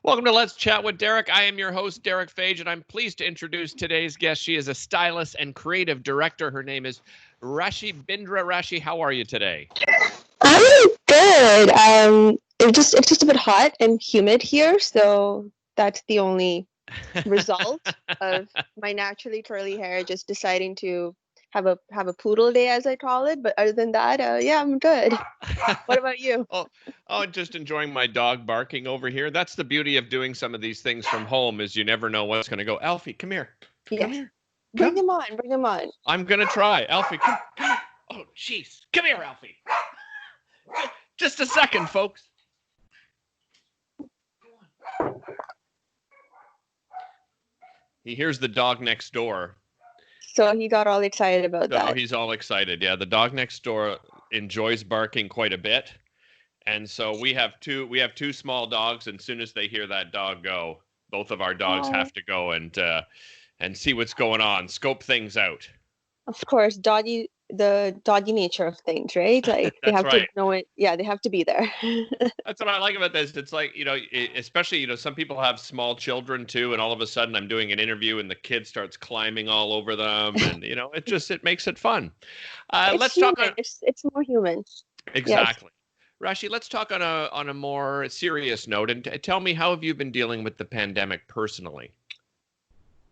Welcome to Let's Chat with Derick. I am your host, Derick Phage, and I'm pleased to introduce today's guest. She is a stylist and creative director. Her name is Rashi Bindra. Rashi, how are you today? I'm good. It's just a bit hot and humid here, so that's the only result of my naturally curly hair just deciding to have a poodle day, as I call it. But other than that, yeah, I'm good. What about you? Just enjoying my dog barking over here. That's the beauty of doing some of these things from home is you never know what's going to go. Alfie, come here. Come Yes, here. bring Come. him on, bring him on. I'm going to try. Alfie, come here. Oh, jeez. Come here, Alfie. Just a second, folks. He hears the dog next door. So he got all excited about So that. he's all excited. Yeah, the dog next door enjoys barking quite a bit. And so we have two small dogs, and as soon as they hear that dog go, both of our dogs Oh, have to go and see what's going on, scope things out. of course, the doggy nature of things, right? Like they That's have to right. know it. Yeah, they have to be there. That's what I like about this. It's like, especially, some people have small children too, and all of a sudden I'm doing an interview and the kid starts climbing all over them, and it makes it fun. It's Let's talk human. on It's more human. Yes. exactly. Rashi, let's talk on a more serious note and tell me, how have you been dealing with the pandemic personally?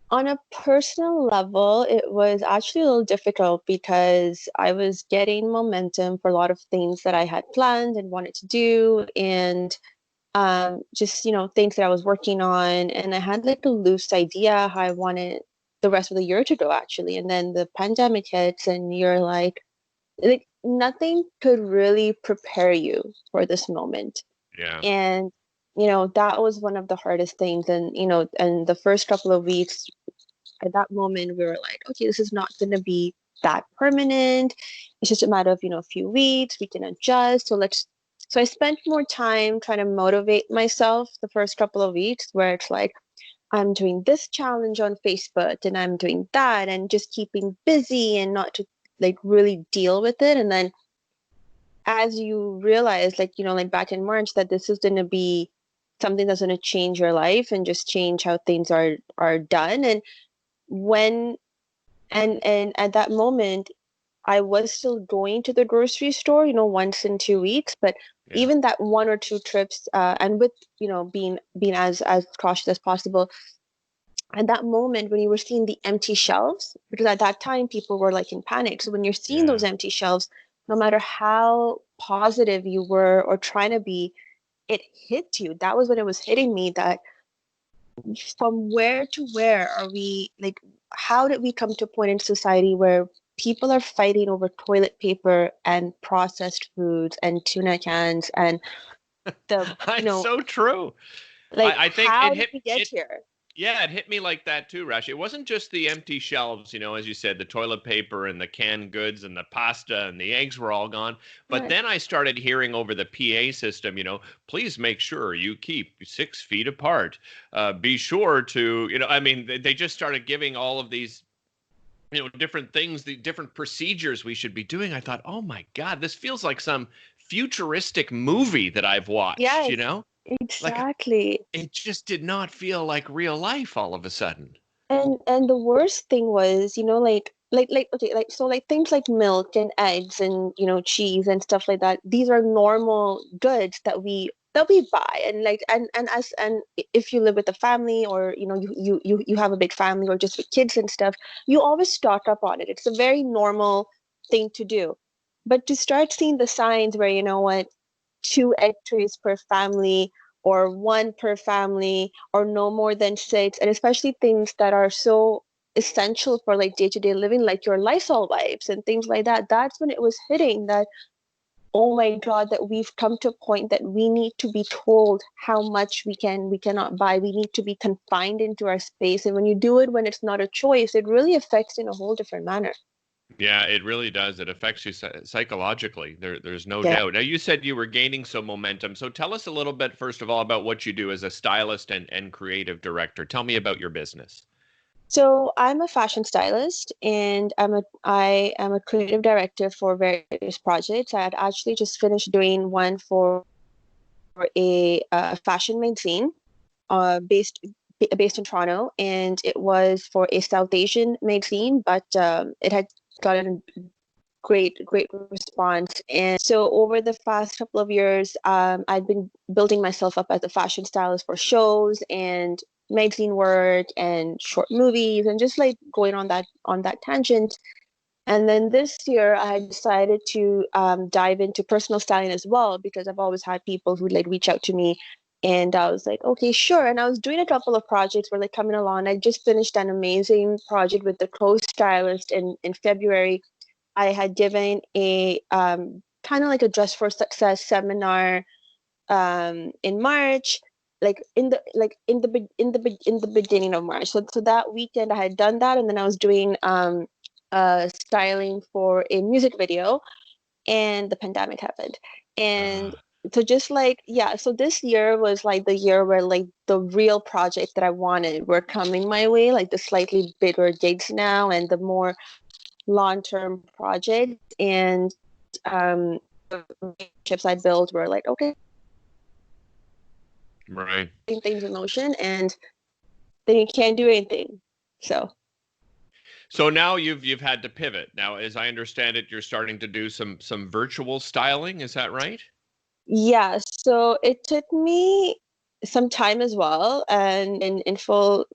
On a personal level, it was actually a little difficult because I was getting momentum for a lot of things that I had planned and wanted to do, and just things that I was working on, and I had like a loose idea how I wanted the rest of the year to go actually, and then the pandemic hits, and you're like nothing could really prepare you for this moment. Yeah. And that was one of the hardest things. And and the first couple of weeks, at that moment we were like, okay, this is not going to be that permanent. It's just a matter of a few weeks, we can adjust. So I spent more time trying to motivate myself the first couple of weeks, where it's like I'm doing this challenge on Facebook and I'm doing that, and just keeping busy and not to like really deal with it. And then as you realize, like like back in March, that this is going to be something that's going to change your life and just change how things are done. And when and at that moment, I was still going to the grocery store, once in 2 weeks. But Yeah. even that one or two trips, and with being as cautious as possible, at that moment when you were seeing the empty shelves, because at that time people were like in panic. So when you're seeing those Yeah. empty shelves, no matter how positive you were or trying to be, it hit you. That was when it was hitting me, that from where to where are we, like, how did we come to a point in society where people are fighting over toilet paper and processed foods and tuna cans and the It's so true. like, I think how did we get here? yeah, it hit me like that too, Rashi. It wasn't just the empty shelves, as you said, the toilet paper and the canned goods and the pasta and the eggs were all gone. But Right. then I started hearing over the PA system, please make sure you keep 6 feet apart. Be sure to, I mean, they just started giving all of these, different things, the different procedures we should be doing. I thought, oh my God, this feels like some futuristic movie that I've watched, Yes, Like exactly. it just did not feel like real life all of a sudden. And the worst thing was, like okay, like, so like things like milk and eggs and cheese and stuff like that. These are normal goods that we buy, and like and if you live with a family, or you have a big family, or just with kids and stuff, you always stock up on it. It's a very normal thing to do. But to start seeing the signs where, what, two egg trays per family, or one per family, or no more than six, and especially things that are so essential for like day-to-day living, like your Lysol wipes and things like that. That's when it was hitting that, oh my God, that we've come to a point that we need to be told how much we cannot buy. We need to be confined into our space. And when you do it when it's not a choice, it really affects in a whole different manner. Yeah, it really does. It affects you psychologically. There's no Yeah. doubt. Now, you said you were gaining some momentum. So tell us a little bit, first of all, about what you do as a stylist and creative director. Tell me about your business. So I'm a fashion stylist, and I am a creative director for various projects. I had actually just finished doing one for a fashion magazine. based in Toronto, and it was for a South Asian magazine, but it had gotten great response. And so over the past couple of years, I've been building myself up as a fashion stylist for shows and magazine work and short movies, and just like going on that tangent. And then this year, I decided to dive into personal styling as well, because I've always had people who like reach out to me, and I was like, okay, sure. And I was doing a couple of projects where like coming along. I just finished an amazing project with the co-stylist in February. I had given a kind of like a Dress for Success seminar in March, like in the beginning of March. So that weekend I had done that, and then I was doing styling for a music video, and the pandemic happened. And so just like, yeah, so this year was like the year where like the real project that I wanted were coming my way, like the slightly bigger gigs now and the more long-term projects. And the relationships I built were like, okay, Right. things in motion, and then you can't do anything. So now you've had to pivot. Now, as I understand it, you're starting to do some virtual styling. Is that right? Yeah, so it took me some time as well, and in full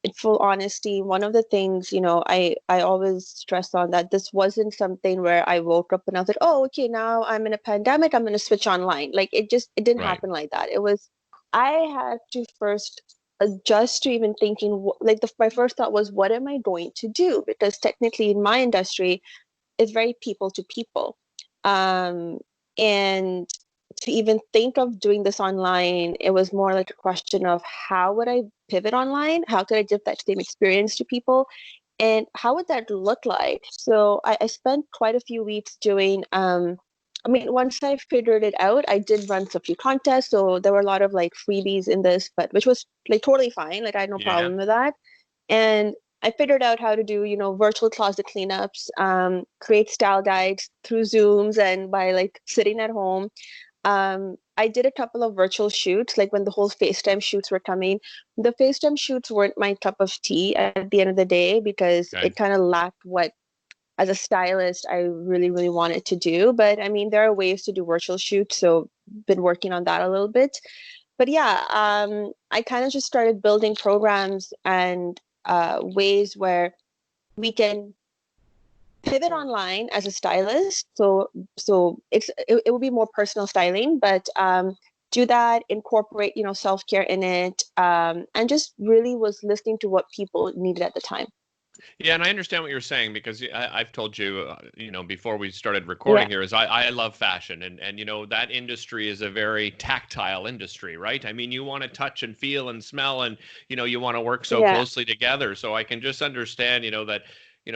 honesty, one of the things, I always stress on that this wasn't something where I woke up and I was like, oh, okay, now I'm in a pandemic, I'm going to switch online. Like it didn't Right. happen like that. It was I had to first adjust to even thinking like my first thought was, what am I going to do? Because technically in my industry, it's very people to people. Um, and to even think of doing this online, it was more like a question of how would I pivot online? How could I give that same experience to people? And how would that look like? So I spent quite a few weeks doing, I mean, once I figured it out, I did run a few contests. So there were a lot of like freebies in this, but which was like totally fine. Like I had no Yeah. problem with that. And I figured out how to do, virtual closet cleanups, create style guides through Zooms and by like sitting at home. I did a couple of virtual shoots, like when the whole FaceTime shoots were coming. The FaceTime shoots weren't my cup of tea at the end of the day, because Okay. it kind of lacked what, as a stylist, I really, really wanted to do. But I mean, there are ways to do virtual shoots, so been working on that a little bit. But yeah, I kind of just started building programs and ways where we can pivot online as a stylist. So it will be more personal styling, but do that, incorporate, self-care in it, and just really was listening to what people needed at the time. Yeah, and I understand what you're saying because I've told you, before we started Yeah, recording here, is I love fashion, and that industry is a very tactile industry, right? I mean, you want to touch and feel and smell, and you want to work so yeah, closely together. So I can just understand, that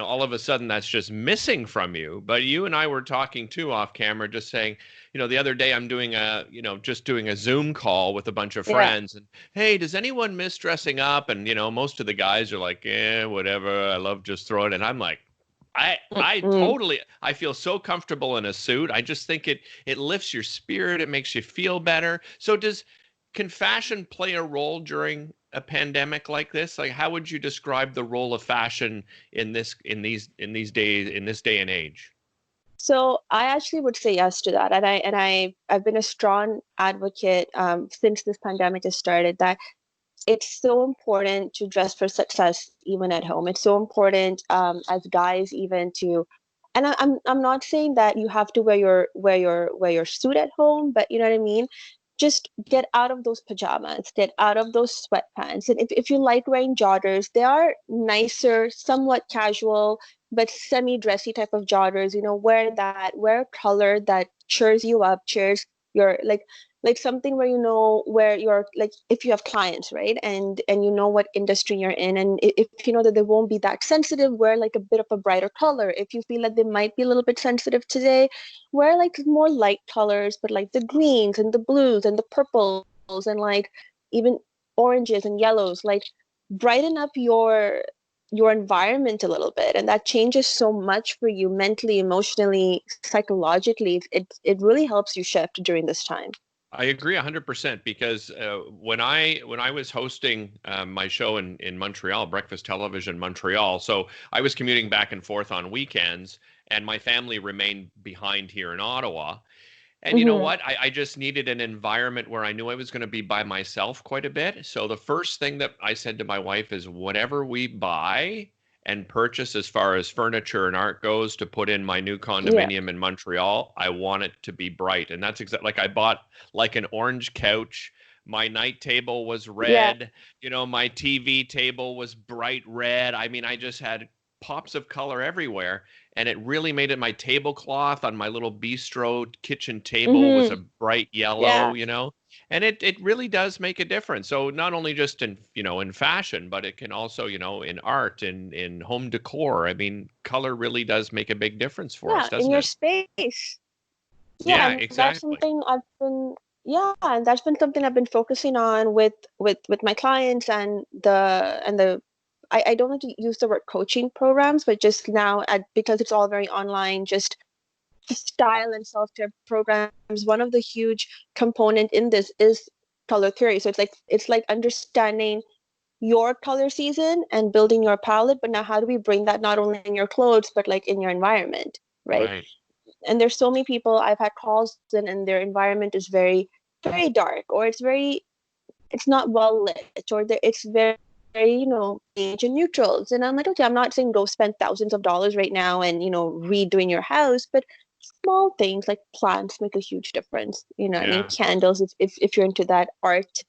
all of a sudden that's just missing from you. But you and I were talking too off camera, just saying, the other day I'm doing just doing a Zoom call with a bunch of yeah. friends, and hey, does anyone miss dressing up? And most of the guys are like, whatever. I love just throwing it. And I'm like, I Mm-mm. totally I feel so comfortable in a suit. I just think it lifts your spirit. It makes you feel better. So can fashion play a role during a pandemic like this? Like, how would you describe the role of fashion in these days, in this day and age? So I actually would say yes to that, and I've been a strong advocate since this pandemic has started, that it's so important to dress for success even at home. It's so important as guys even to, and I'm not saying that you have to wear your suit at home, but you know what I mean. Just get out of those pajamas, get out of those sweatpants, and if you like wearing joggers, they are nicer, somewhat casual, but semi-dressy type of joggers. Wear that, wear a color that cheers you up, cheers your like something where where you're like, if you have clients, right, and you know what industry you're in, and if you know that they won't be that sensitive, wear like a bit of a brighter color. If you feel like they might be a little bit sensitive today, wear like more light colors, but like the greens and the blues and the purples and like even oranges and yellows, like brighten up your environment a little bit, and that changes so much for you mentally, emotionally, psychologically. It really helps you shift during this time. I agree 100% because when I was hosting my show in Montreal, Breakfast Television Montreal, so I was commuting back and forth on weekends, and my family remained behind here in Ottawa. And you know Mm-hmm. what? I just needed an environment where I knew I was going to be by myself quite a bit. So the first thing that I said to my wife is whatever we buy and purchase as far as furniture and art goes to put in my new Yeah. condominium in Montreal, I want it to be bright. And that's exactly like I bought like an orange couch. My night table was Yeah. red. You know, my TV table was bright red. I mean, I just had pops of color everywhere, and it really made it. My tablecloth on my little bistro kitchen table was a Mm-hmm. bright yellow, Yeah. you know, and it really does make a difference. So not only just in, you know, in fashion, but it can also, you know, in art, in home decor. I mean, color really does make a big difference for us, Yeah. In doesn't your it? space. Yeah, Yeah, and that's exactly. something I've been yeah, and that's been something I've been focusing on with my clients and the I don't like to use the word coaching programs, but just now because it's all very online, just style and self-care programs, one of the huge component in this is color theory. So it's like understanding your color season and building your palette, but now how do we bring that not only in your clothes, but like in your environment, right? Right. And there's so many people I've had calls and their environment is very, very dark, or it's not well lit, or it's very, very, beige and neutrals. And I'm like, okay, I'm not saying go spend thousands of dollars right now and, redoing your house, but small things like plants make a huge difference. I mean, Yeah. candles, if you're into that art,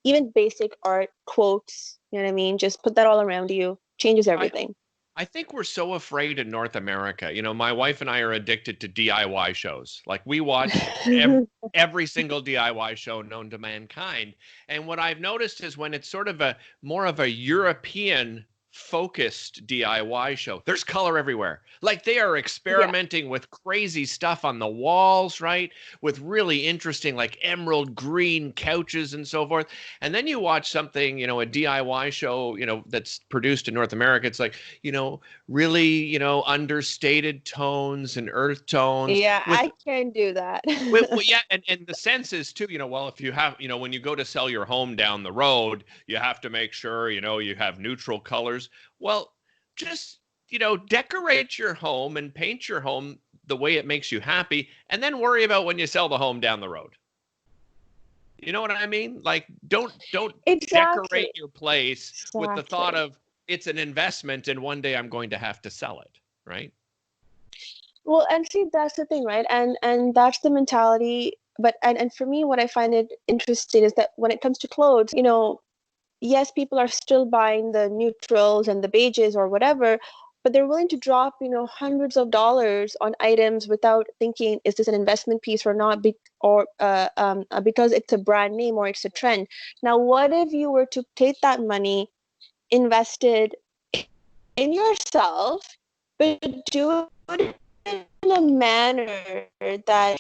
even basic art, quotes, you know what I mean? Just put that all around you, changes I everything. I think we're so afraid in North America. You know, my wife and I are addicted to DIY shows. Like we watch every single DIY show known to mankind. And what I've noticed is when it's sort of a more of a European focused DIY show, there's color everywhere. Like they are Yeah. experimenting with crazy stuff on the walls, right? With really interesting, like emerald green couches and so forth. And then you watch something, you know, a DIY show, you know, that's produced in North America. It's like, you know, really, you know, understated tones and earth tones Yeah, with I can do that. well, yeah, and the sense is too, you know, well, if you have, you know, when you go to sell your home down the road, you have to make sure, you know, you have neutral colors. Well, just, you know, decorate your home and paint your home the way it makes you happy, and then worry about when you sell the home down the road. You know what I mean? Like, don't decorate Exactly. your place with the thought Exactly. of it's an investment and one day I'm going to have to sell it, right? Well, and see, that's the thing, right? And that's the mentality. But and for me, what I find it interesting is that when it comes to clothes, yes, people are still buying the neutrals and the beiges or whatever, but they're willing to drop, hundreds of dollars on items without thinking, is this an investment piece or not? Because it's a brand name or it's a trend. Now, what if you were to take that money, invested in yourself, but do it in a manner that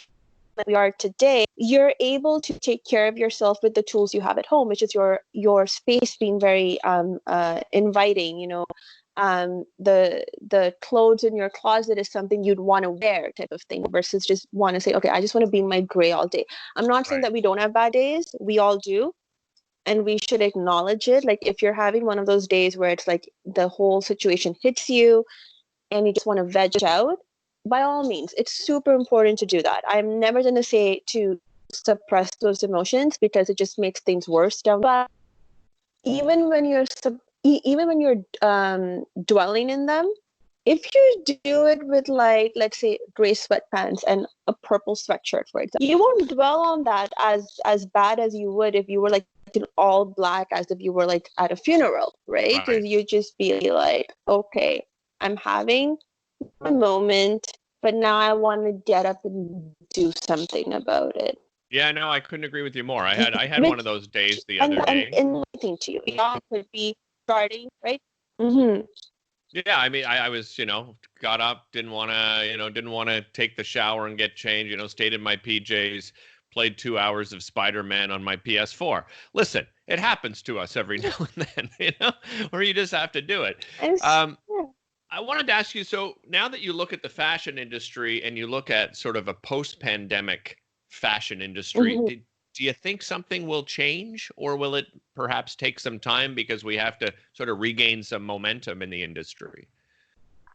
we are today, you're able to take care of yourself with the tools you have at home, which is your space being very inviting. The clothes in your closet is something you'd want to wear, type of thing, versus just want to say, okay, I just want to be in my gray all day. I'm not saying Right. that we don't have bad days. We all do, and we should acknowledge it. Like if you're having one of those days where it's like the whole situation hits you and you just want to veg out, by all means, it's super important to do that. I'm never going to say to suppress those emotions because it just makes things worse down. But even when you're dwelling in them, if you do it with, like, let's say gray sweatpants and a purple sweatshirt, for example, you won't dwell on that as bad as you would if you were like in all black, as if you were like at a funeral, right? Right. Because you just be like, okay, I'm having a moment, but now I want to get up and do something about it. Yeah, no, I couldn't agree with you more. I had one of Which those days the other and day. anything to you. Y'all could be starting, right? Mm-hmm. Yeah, I mean, I was, you know, got up, didn't want to take the shower and get changed, you know, stayed in my PJs, played 2 hours of Spider-Man on my PS4. Listen, it happens to us every now and then, you know, or you just have to do it. And Um, yeah. I wanted to ask you, so now that you look at the fashion industry and you look at sort of a post-pandemic fashion industry, Mm-hmm. do you think something will change, or will it perhaps take some time because we have to sort of regain some momentum in the industry?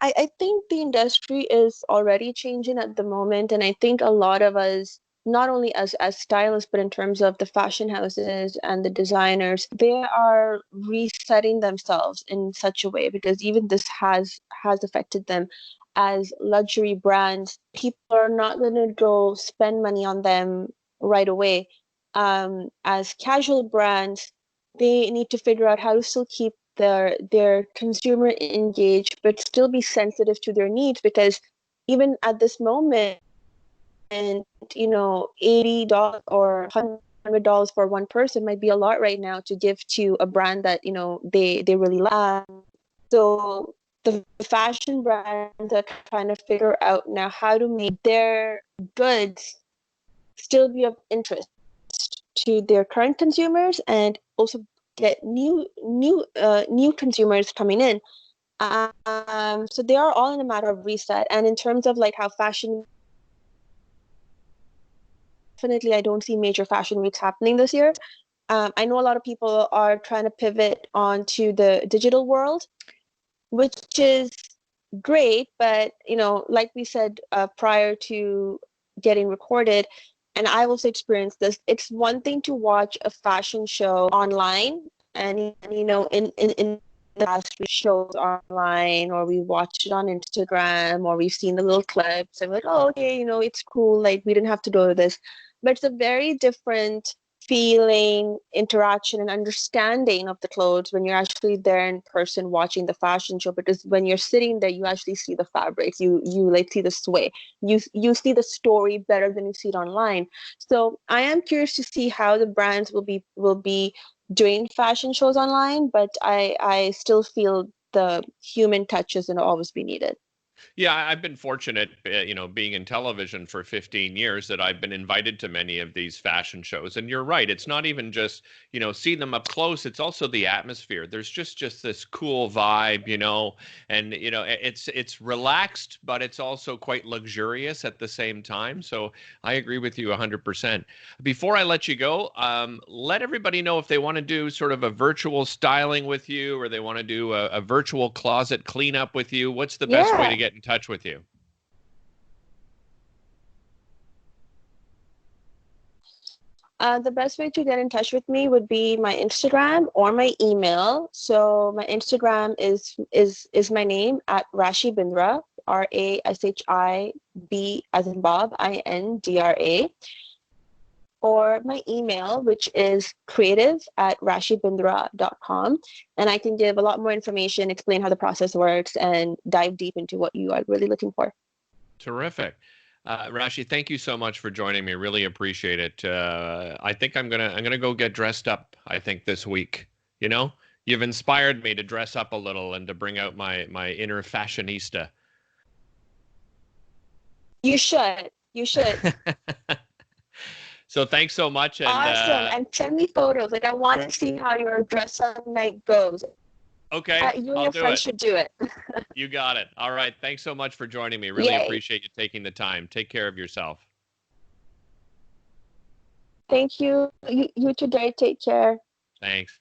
I think the industry is already changing at the moment, and I think a lot of us, not only as stylists, but in terms of the fashion houses and the designers, they are resetting themselves in such a way, because even this has affected them as luxury brands. People are not going to go spend money on them right away. As casual brands, they need to figure out how to still keep their consumer engaged but still be sensitive to their needs, because even at this moment, and $80 or $100 for one person might be a lot right now to give to a brand that they really like. So the fashion brands are trying to figure out now how to make their goods still be of interest to their current consumers, and also get new consumers coming in. So they are all in a matter of reset. And in terms of like how fashion, definitely I don't see major fashion weeks happening this year. I know a lot of people are trying to pivot onto the digital world, which is great, but like we said prior to getting recorded, and I've also experienced this. It's one thing to watch a fashion show online, and in the past we shows online, or we watched it on Instagram, or we've seen the little clips and we're like, oh, okay, it's cool, like we didn't have to do this. But it's a very different feeling, interaction, and understanding of the clothes when you're actually there in person watching the fashion show, because when you're sitting there you actually see the fabrics, you like see the sway, you see the story better than you see it online. So I am curious to see how the brands will be doing fashion shows online, but I still feel the human touch is going to always be needed. Yeah, I've been fortunate, being in television for 15 years, that I've been invited to many of these fashion shows. And you're right, it's not even just, seeing them up close, it's also the atmosphere. There's just this cool vibe, and it's relaxed, but it's also quite luxurious at the same time. So I agree with you 100%. Before I let you go, let everybody know if they want to do sort of a virtual styling with you, or they want to do a virtual closet cleanup with you. What's the best way Yeah. to get in touch with you? The best way to get in touch with me would be my Instagram or my email. So my Instagram is my name at Rashi Bindra, RASHIB as in Bob, INDRA, or my email, which is creative@rashibindra.com. And I can give a lot more information, explain how the process works, and dive deep into what you are really looking for. Terrific. Rashi, thank you so much for joining me. Really appreciate it. I think I'm gonna go get dressed up, I think, this week. You've inspired me to dress up a little and to bring out my inner fashionista. You should. You should. So thanks so much, and Awesome. And send me photos. Like, I want to see how your dress up night goes. okay, You and I'll your do friends it. should do it. You got it. All right. Thanks so much for joining me. Really Yay. appreciate you taking the time. Take care of yourself. Thank you. You today. Take care. Thanks.